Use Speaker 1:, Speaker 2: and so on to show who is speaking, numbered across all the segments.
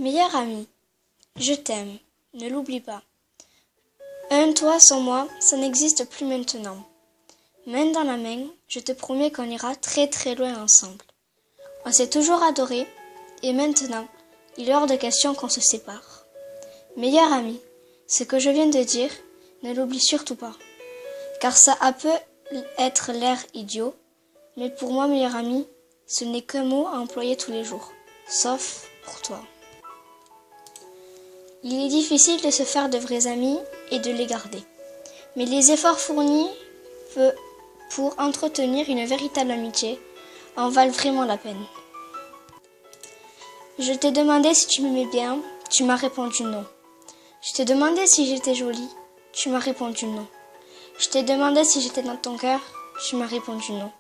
Speaker 1: Meilleur ami, je t'aime, ne l'oublie pas. Un toi sans moi, ça n'existe plus maintenant. Main dans la main, je te promets qu'on ira très très loin ensemble. On s'est toujours adoré, et maintenant, il est hors de question qu'on se sépare. Meilleur ami, ce que je viens de dire, ne l'oublie surtout pas. Car ça a peut être l'air idiot, mais pour moi, meilleur ami, ce n'est qu'un mot à employer tous les jours, sauf pour toi. Il est difficile de se faire de vrais amis et de les garder. Mais les efforts fournis pour entretenir une véritable amitié en valent vraiment la peine. Je t'ai demandé si tu m'aimais bien, tu m'as répondu non. Je t'ai demandé si j'étais jolie, tu m'as répondu non. Je t'ai demandé si j'étais dans ton cœur, tu m'as répondu non.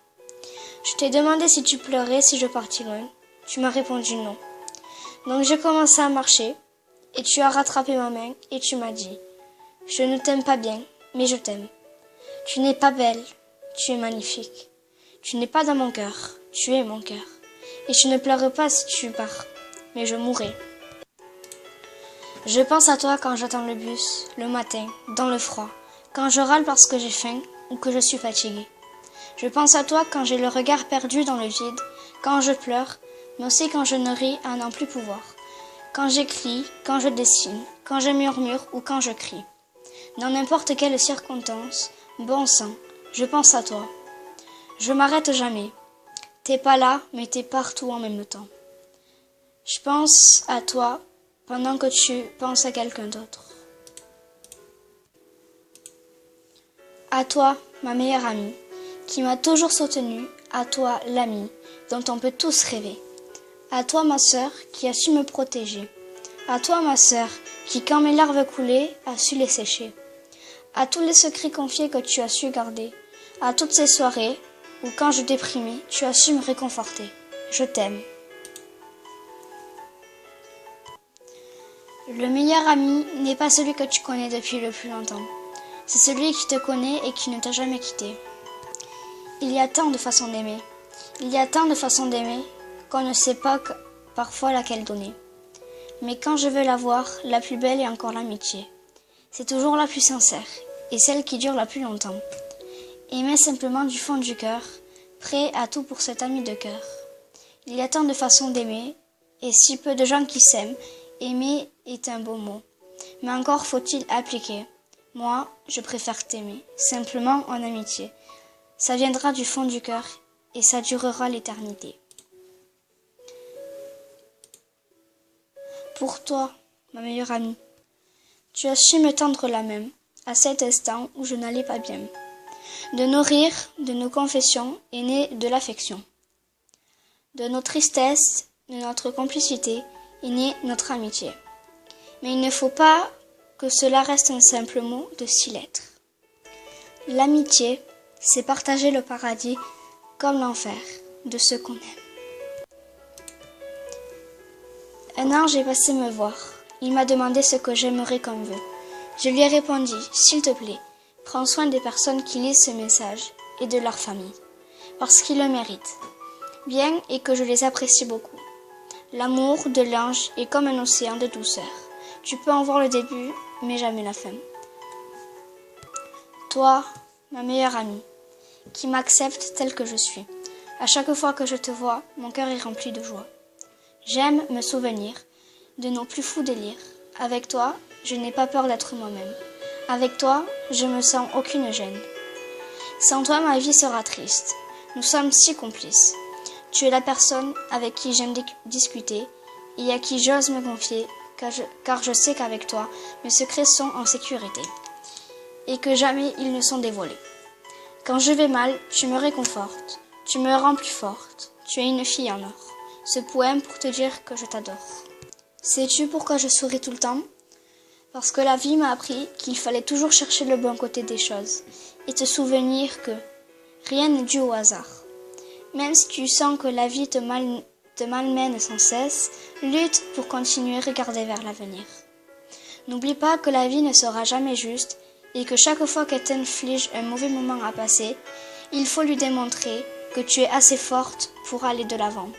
Speaker 1: Je t'ai demandé si tu pleurais si je partis loin, tu m'as répondu non. Donc j'ai commencé à marcher, et tu as rattrapé ma main et tu m'as dit « Je ne t'aime pas bien, mais je t'aime. Tu n'es pas belle, tu es magnifique. Tu n'es pas dans mon cœur, tu es mon cœur. Et je ne pleurerai pas si tu pars, mais je mourrai. Je pense à toi quand j'attends le bus, le matin, dans le froid, quand je râle parce que j'ai faim ou que je suis fatiguée. Je pense à toi quand j'ai le regard perdu dans le vide, quand je pleure, mais aussi quand je ne ris à n'en plus pouvoir. Quand j'écris, quand je dessine, quand je murmure ou quand je crie. Dans n'importe quelle circonstance, bon sang, je pense à toi. Je m'arrête jamais. T'es pas là, mais t'es partout en même temps. Je pense à toi pendant que tu penses à quelqu'un d'autre. À toi, ma meilleure amie, qui m'a toujours soutenue, à toi, l'amie, dont on peut tous rêver. À toi, ma sœur, qui a su me protéger. À toi, ma sœur, qui, quand mes larves coulaient, a su les sécher. À tous les secrets confiés que tu as su garder. À toutes ces soirées où, quand je déprimais, tu as su me réconforter. Je t'aime. Le meilleur ami n'est pas celui que tu connais depuis le plus longtemps. C'est celui qui te connaît et qui ne t'a jamais quitté. Il y a tant de façons d'aimer. Il y a tant de façons d'aimer qu'on ne sait pas parfois laquelle donner. Mais quand je veux la voir, la plus belle est encore l'amitié. C'est toujours la plus sincère et celle qui dure la plus longtemps. Aimer simplement du fond du cœur, prêt à tout pour cet ami de cœur. Il y a tant de façons d'aimer et si peu de gens qui s'aiment. Aimer est un beau mot, mais encore faut-il appliquer. Moi, je préfère t'aimer, simplement en amitié. Ça viendra du fond du cœur et ça durera l'éternité. Pour toi, ma meilleure amie, tu as su me tendre la main à cet instant où je n'allais pas bien. De nos rires, de nos confessions est née de l'affection. De nos tristesses, de notre complicité est née notre amitié. Mais il ne faut pas que cela reste un simple mot de 6 lettres. L'amitié, c'est partager le paradis comme l'enfer de ceux qu'on aime. Un ange est passé me voir. Il m'a demandé ce que j'aimerais comme vœu. Je lui ai répondu, s'il te plaît, prends soin des personnes qui lisent ce message et de leur famille, parce qu'ils le méritent. Bien et que je les apprécie beaucoup. L'amour de l'ange est comme un océan de douceur. Tu peux en voir le début, mais jamais la fin. Toi, ma meilleure amie, qui m'accepte telle que je suis. À chaque fois que je te vois, mon cœur est rempli de joie. J'aime me souvenir de nos plus fous délires. Avec toi, je n'ai pas peur d'être moi-même. Avec toi, je me sens aucune gêne. Sans toi, ma vie sera triste. Nous sommes si complices. Tu es la personne avec qui j'aime discuter et à qui j'ose me confier, car je sais qu'avec toi, mes secrets sont en sécurité et que jamais ils ne sont dévoilés. Quand je vais mal, tu me réconfortes, tu me rends plus forte. Tu es une fille en or. Ce poème pour te dire que je t'adore. Sais-tu pourquoi je souris tout le temps? Parce que la vie m'a appris qu'il fallait toujours chercher le bon côté des choses et te souvenir que rien n'est dû au hasard. Même si tu sens que la vie te malmène sans cesse, lutte pour continuer à regarder vers l'avenir. N'oublie pas que la vie ne sera jamais juste et que chaque fois qu'elle t'inflige un mauvais moment à passer, il faut lui démontrer que tu es assez forte pour aller de l'avant.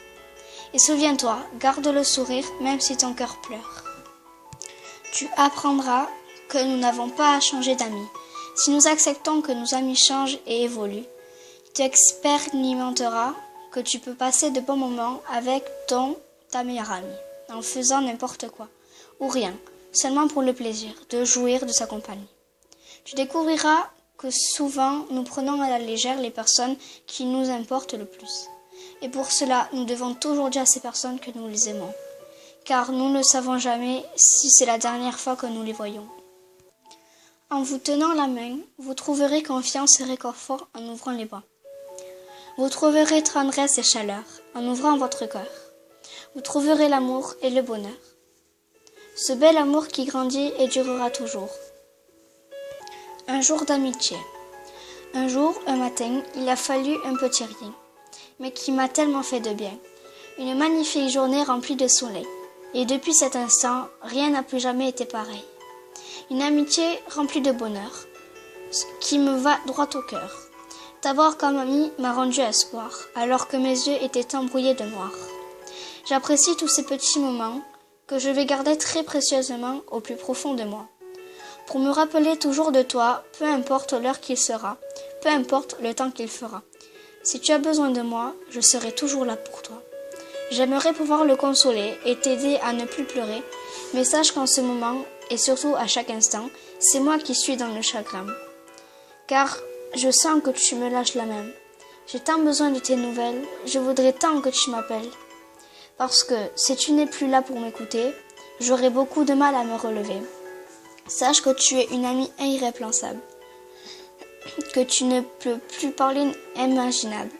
Speaker 1: Et souviens-toi, garde le sourire même si ton cœur pleure. Tu apprendras que nous n'avons pas à changer d'amis. Si nous acceptons que nos amis changent et évoluent, tu expérimenteras que tu peux passer de bons moments avec ta meilleure amie, en faisant n'importe quoi, ou rien, seulement pour le plaisir de jouir de sa compagnie. Tu découvriras que souvent nous prenons à la légère les personnes qui nous importent le plus. Et pour cela, nous devons toujours dire à ces personnes que nous les aimons, car nous ne savons jamais si c'est la dernière fois que nous les voyons. En vous tenant la main, vous trouverez confiance et réconfort en ouvrant les bras. Vous trouverez tendresse et chaleur en ouvrant votre cœur. Vous trouverez l'amour et le bonheur. Ce bel amour qui grandit et durera toujours. Un jour d'amitié. Un jour, un matin, il a fallu un petit rien, mais qui m'a tellement fait de bien. Une magnifique journée remplie de soleil. Et depuis cet instant, rien n'a plus jamais été pareil. Une amitié remplie de bonheur, qui me va droit au cœur. T'avoir comme ami m'a rendu espoir, alors que mes yeux étaient embrouillés de noir. J'apprécie tous ces petits moments que je vais garder très précieusement au plus profond de moi. Pour me rappeler toujours de toi, peu importe l'heure qu'il sera, peu importe le temps qu'il fera. Si tu as besoin de moi, je serai toujours là pour toi. J'aimerais pouvoir le consoler et t'aider à ne plus pleurer, mais sache qu'en ce moment, et surtout à chaque instant, c'est moi qui suis dans le chagrin. Car je sens que tu me lâches la main. J'ai tant besoin de tes nouvelles, je voudrais tant que tu m'appelles. Parce que si tu n'es plus là pour m'écouter, j'aurai beaucoup de mal à me relever. Sache que tu es une amie irréplaçable, que tu ne peux plus parler imaginable.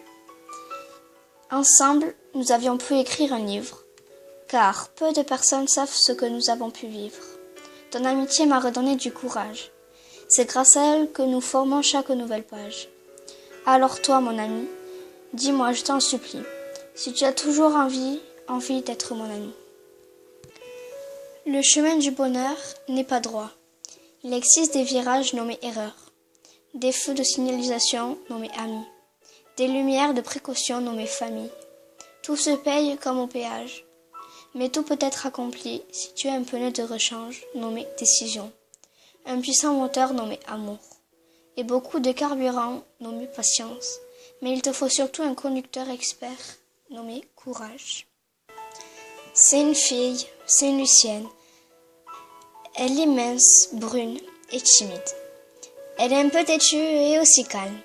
Speaker 1: Ensemble, nous avions pu écrire un livre, car peu de personnes savent ce que nous avons pu vivre. Ton amitié m'a redonné du courage. C'est grâce à elle que nous formons chaque nouvelle page. Alors toi, mon ami, dis-moi, je t'en supplie, si tu as toujours envie d'être mon ami. Le chemin du bonheur n'est pas droit. Il existe des virages nommés erreurs, des feux de signalisation nommés amis, des lumières de précaution nommées famille. Tout se paye comme au péage, mais tout peut être accompli si tu as un pneu de rechange nommé décision, un puissant moteur nommé amour, et beaucoup de carburant nommé patience, mais il te faut surtout un conducteur expert nommé courage. C'est une fille, c'est une Lucienne. Elle est mince, brune et timide. Elle est un peu têtue et aussi calme.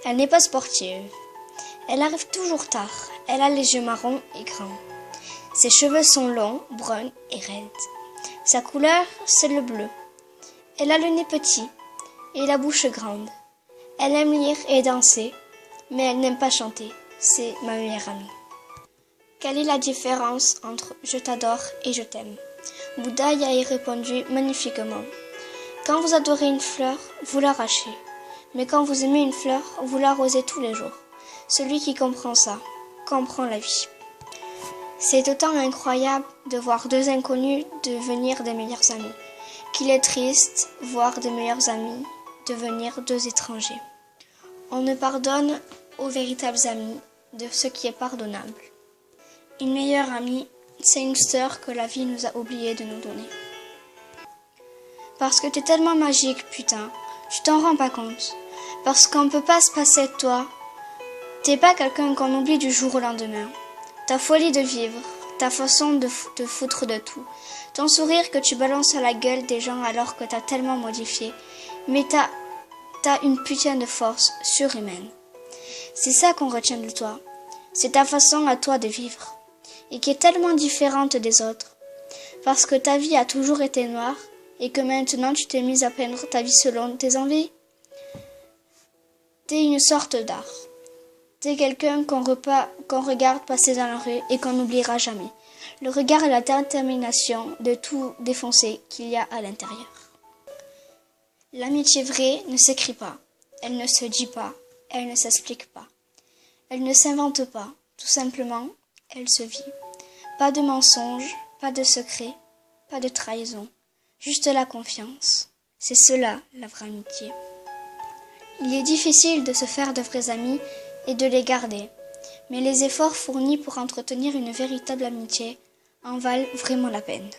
Speaker 1: Elle n'est pas sportive. Elle arrive toujours tard. Elle a les yeux marrons et grands. Ses cheveux sont longs, bruns et raides. Sa couleur, c'est le bleu. Elle a le nez petit et la bouche grande. Elle aime lire et danser, mais elle n'aime pas chanter. C'est ma meilleure amie. Quelle est la différence entre je t'adore et je t'aime? Bouddha y a répondu magnifiquement. Quand vous adorez une fleur, vous l'arrachez. Mais quand vous aimez une fleur, vous l'arrosez tous les jours. Celui qui comprend ça, comprend la vie. C'est autant incroyable de voir deux inconnus devenir des meilleurs amis, qu'il est triste voir des meilleurs amis devenir deux étrangers. On ne pardonne aux véritables amis de ce qui est pardonnable. Une meilleure amie, c'est une sœur que la vie nous a oublié de nous donner. Parce que t'es tellement magique, putain, tu t'en rends pas compte. Parce qu'on peut pas se passer de toi. T'es pas quelqu'un qu'on oublie du jour au lendemain. Ta folie de vivre, ta façon de te foutre de tout, ton sourire que tu balances à la gueule des gens alors que t'as tellement modifié, mais t'as une putain de force surhumaine. C'est ça qu'on retient de toi. C'est ta façon à toi de vivre. Et qui est tellement différente des autres, parce que ta vie a toujours été noire et que maintenant tu t'es mise à peindre ta vie selon tes envies. T'es une sorte d'art. T'es quelqu'un qu'on regarde passer dans la rue et qu'on n'oubliera jamais. Le regard et la détermination de tout défoncer qu'il y a à l'intérieur. L'amitié vraie ne s'écrit pas, elle ne se dit pas, elle ne s'explique pas. Elle ne s'invente pas, tout simplement, elle se vit. Pas de mensonges, pas de secrets, pas de trahison, juste la confiance. C'est cela, la vraie amitié. Il est difficile de se faire de vrais amis et de les garder, mais les efforts fournis pour entretenir une véritable amitié en valent vraiment la peine.